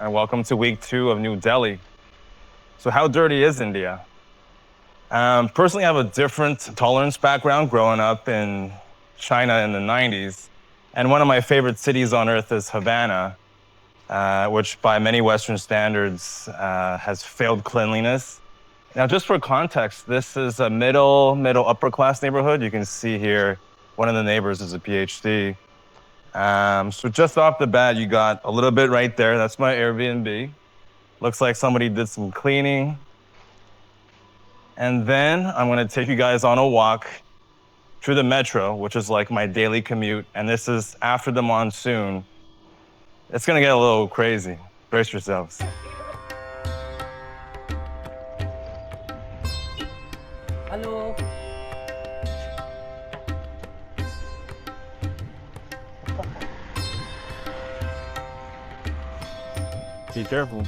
and welcome to week 2 of New Delhi. So how dirty is India? Personally, I have a different tolerance background growing up in China in the 90s. And one of my favorite cities on earth is Havana, which by many Western standards has failed cleanliness. Now, just for context, this is a middle upper class neighborhood. You can see here, one of the neighbors is a PhD. So just off the bat, you got a little bit right there. That's my Airbnb. Looks like somebody did some cleaning. And then I'm gonna take you guys on a walk through the metro, which is like my daily commute. And this is after the monsoon. It's gonna get a little crazy. Brace yourselves. Hello. Be careful.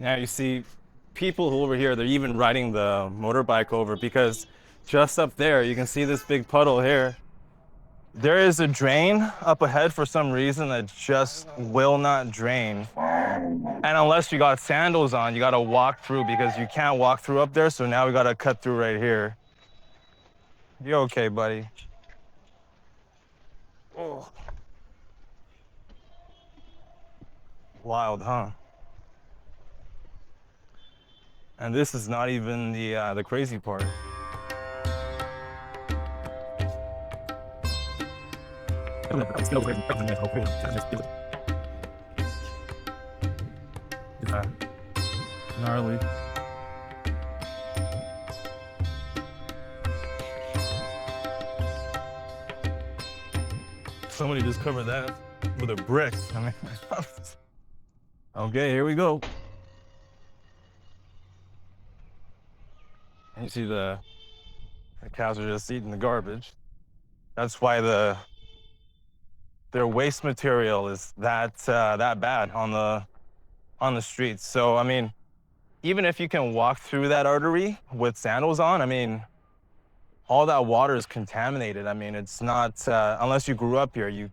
Now you see people who over here, they're even riding the motorbike over because just up there, you can see this big puddle here. There is a drain up ahead for some reason that just will not drain. And unless you got sandals on, you gotta walk through because you can't walk through up there. So now we gotta cut through right here. You okay, buddy? Oh. Wild, huh? And this is not even the crazy part. Gnarly. Somebody just covered that with a brick. I mean, okay, here we go. And you see the cows are just eating the garbage. That's why their waste material is that bad on the streets. So I mean, even if you can walk through that artery with sandals on, I mean, all that water is contaminated. I mean, it's not unless you grew up here, you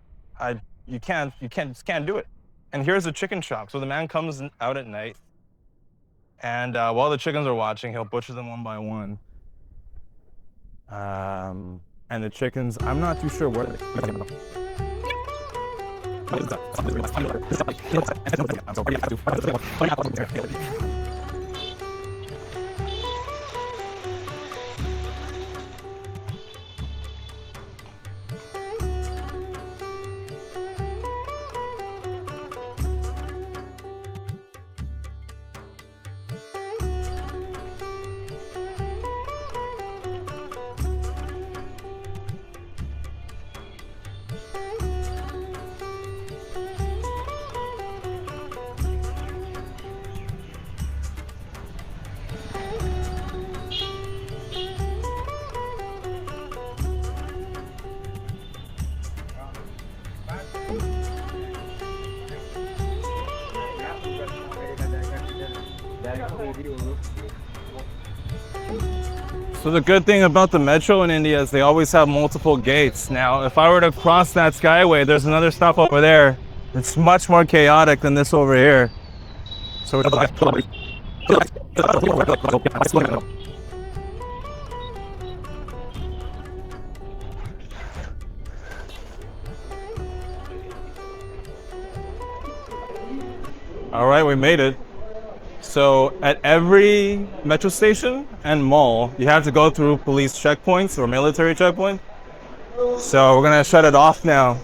just can't do it. And here's a chicken shop. So the man comes out at night. And while the chickens are watching, he'll butcher them one by one. And the chickens, I'm not too sure where So the good thing about the metro in India is they always have multiple gates. Now, if I were to cross that skyway, there's another stop over there. It's much more chaotic than this over here. So all right, we made it. So at every metro station and mall, you have to go through police checkpoints or military checkpoint. So we're gonna shut it off now.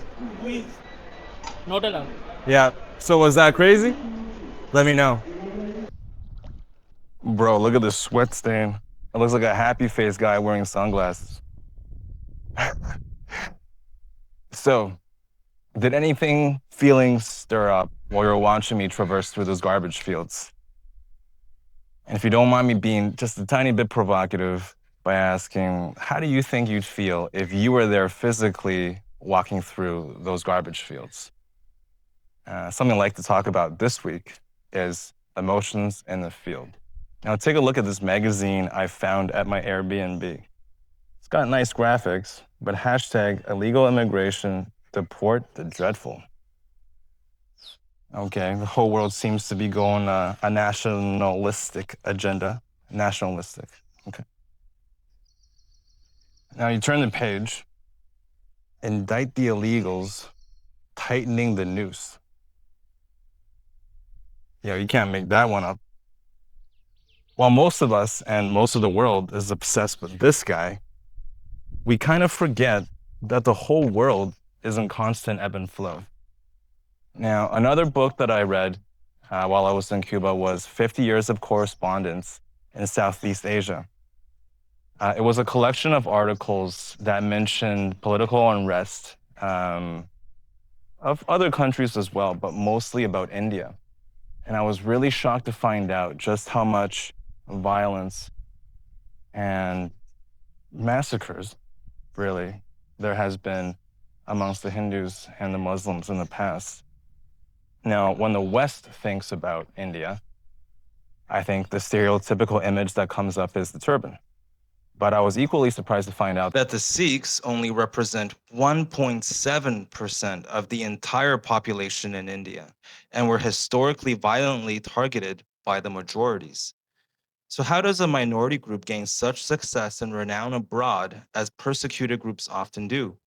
Not allowed. Yeah, so was that crazy? Let me know. Bro, look at this sweat stain. It looks like a happy face guy wearing sunglasses. So, Did anything, feelings stir up while you're watching me traverse through those garbage fields? And if you don't mind me being just a tiny bit provocative by asking, how do you think you'd feel if you were there physically walking through those garbage fields? Something I'd like to talk about this week is emotions in the field. Now, take a look at this magazine I found at my Airbnb. It's got nice graphics, but hashtag illegal immigration, deport the dreadful. Okay, the whole world seems to be going a nationalistic agenda. Nationalistic, okay. Now you turn the page, indict the illegals, tightening the noose. Yeah, you can't make that one up. While most of us and most of the world is obsessed with this guy, we kind of forget that the whole world is in constant ebb and flow. Now, another book that I read while I was in Cuba was 50 Years of Correspondence in Southeast Asia. It was a collection of articles that mentioned political unrest of other countries as well, but mostly about India. And I was really shocked to find out just how much violence and massacres, really, there has been amongst the Hindus and the Muslims in the past. Now, when the West thinks about India, I think the stereotypical image that comes up is the turban. But I was equally surprised to find out that the Sikhs only represent 1.7% of the entire population in India and were historically violently targeted by the majorities. So how does a minority group gain such success and renown abroad as persecuted groups often do?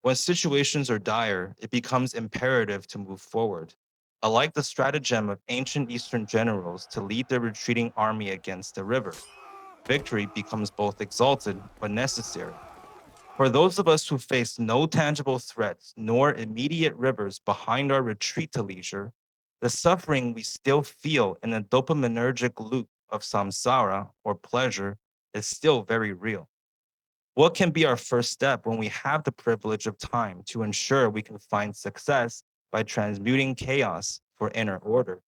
When situations are dire, it becomes imperative to move forward. Alike the stratagem of ancient Eastern generals to lead their retreating army against a river, victory becomes both exalted but necessary. For those of us who face no tangible threats nor immediate rivers behind our retreat to leisure, the suffering we still feel in the dopaminergic loop of samsara or pleasure is still very real. What can be our first step when we have the privilege of time to ensure we can find success by transmuting chaos for inner order?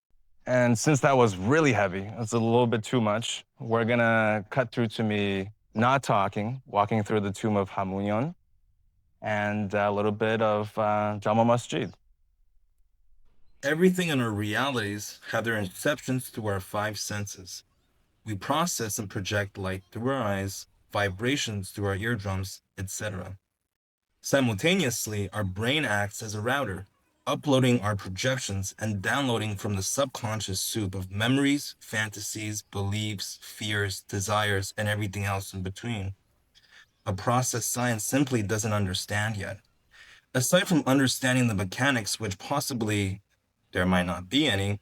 And since that was really heavy, it's a little bit too much, we're gonna cut through to me not talking, walking through the tomb of Hamayun, and a little bit of Jama Masjid. Everything in our realities have their inceptions through our five senses. We process and project light through our eyes, vibrations through our eardrums, etc. Simultaneously, our brain acts as a router, uploading our projections and downloading from the subconscious soup of memories, fantasies, beliefs, fears, desires, and everything else in between. A process science simply doesn't understand yet. Aside from understanding the mechanics, which possibly there might not be any,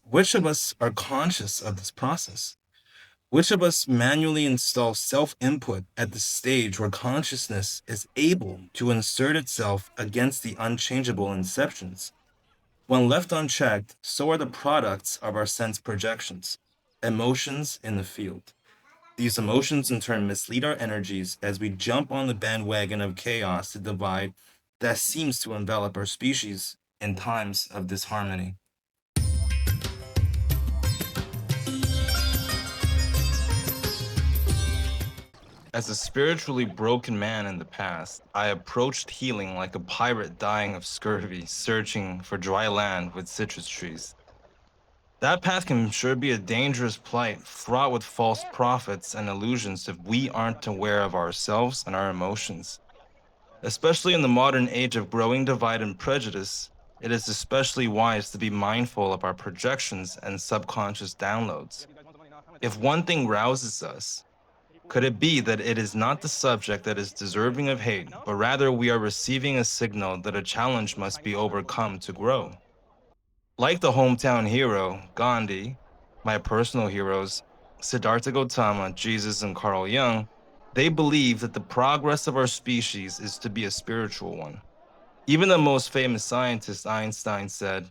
which of us are conscious of this process? Which of us manually install self-input at the stage where consciousness is able to insert itself against the unchangeable inceptions? When left unchecked, so are the products of our sense projections, emotions in the field. These emotions in turn mislead our energies as we jump on the bandwagon of chaos, the divide that seems to envelop our species in times of disharmony. As a spiritually broken man in the past, I approached healing like a pirate dying of scurvy, searching for dry land with citrus trees. That path can sure be a dangerous plight, fraught with false prophets and illusions if we aren't aware of ourselves and our emotions. Especially in the modern age of growing divide and prejudice, it is especially wise to be mindful of our projections and subconscious downloads. If one thing rouses us, could it be that it is not the subject that is deserving of hate, but rather we are receiving a signal that a challenge must be overcome to grow? Like the hometown hero, Gandhi, my personal heroes, Siddhartha Gautama, Jesus, and Carl Jung, they believe that the progress of our species is to be a spiritual one. Even the most famous scientist, Einstein, said,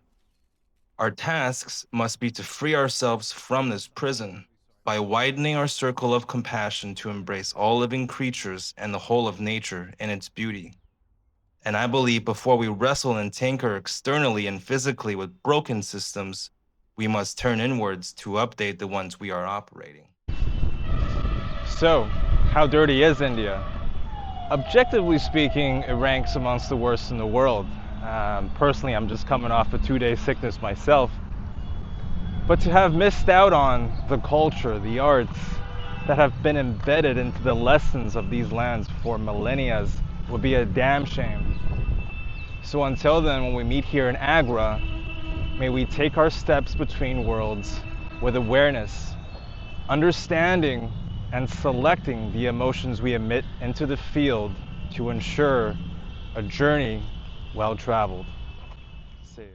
"Our tasks must be to free ourselves from this prison by widening our circle of compassion to embrace all living creatures and the whole of nature in its beauty." And I believe before we wrestle and tinker externally and physically with broken systems, we must turn inwards to update the ones we are operating. So, how dirty is India? Objectively speaking, it ranks amongst the worst in the world. Personally, I'm just coming off a 2-day sickness myself. But to have missed out on the culture, the arts that have been embedded into the lessons of these lands for millennia would be a damn shame. So until then, when we meet here in Agra, may we take our steps between worlds with awareness, understanding, and selecting the emotions we emit into the field to ensure a journey well traveled. See you.